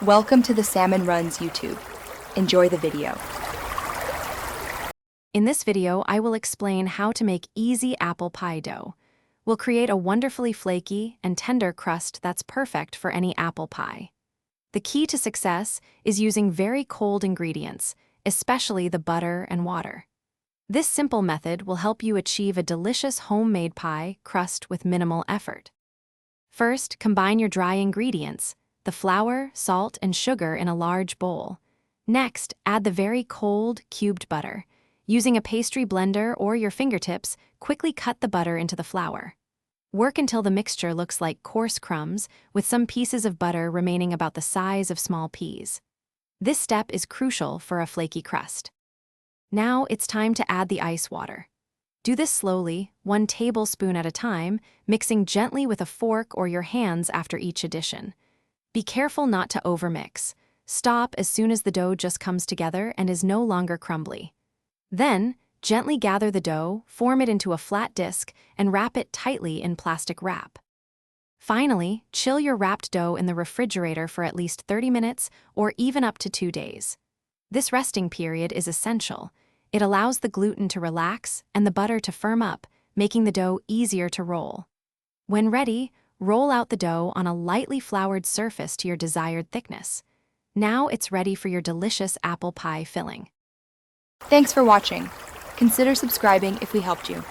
Welcome to the Salmon Runs YouTube. Enjoy the video. In this video, I will explain how to make easy apple pie dough. We'll create a wonderfully flaky and tender crust that's perfect for any apple pie. The key to success is using very cold ingredients, especially the butter and water. This simple method will help you achieve a delicious homemade pie crust with minimal effort. First, combine your dry ingredients, the flour, salt, and sugar in a large bowl. Next, add the very cold, cubed butter. Using a pastry blender or your fingertips, quickly cut the butter into the flour. Work until the mixture looks like coarse crumbs, with some pieces of butter remaining about the size of small peas. This step is crucial for a flaky crust. Now it's time to add the ice water. Do this slowly, 1 tablespoon at a time, mixing gently with a fork or your hands after each addition. Be careful not to overmix. Stop as soon as the dough just comes together and is no longer crumbly. Then, gently gather the dough, form it into a flat disc, and wrap it tightly in plastic wrap. Finally, chill your wrapped dough in the refrigerator for at least 30 minutes or even up to 2 days. This resting period is essential. It allows the gluten to relax and the butter to firm up, making the dough easier to roll. When ready, roll out the dough on a lightly floured surface to your desired thickness. Now it's ready for your delicious apple pie filling. Thanks for watching. Consider subscribing if we helped you.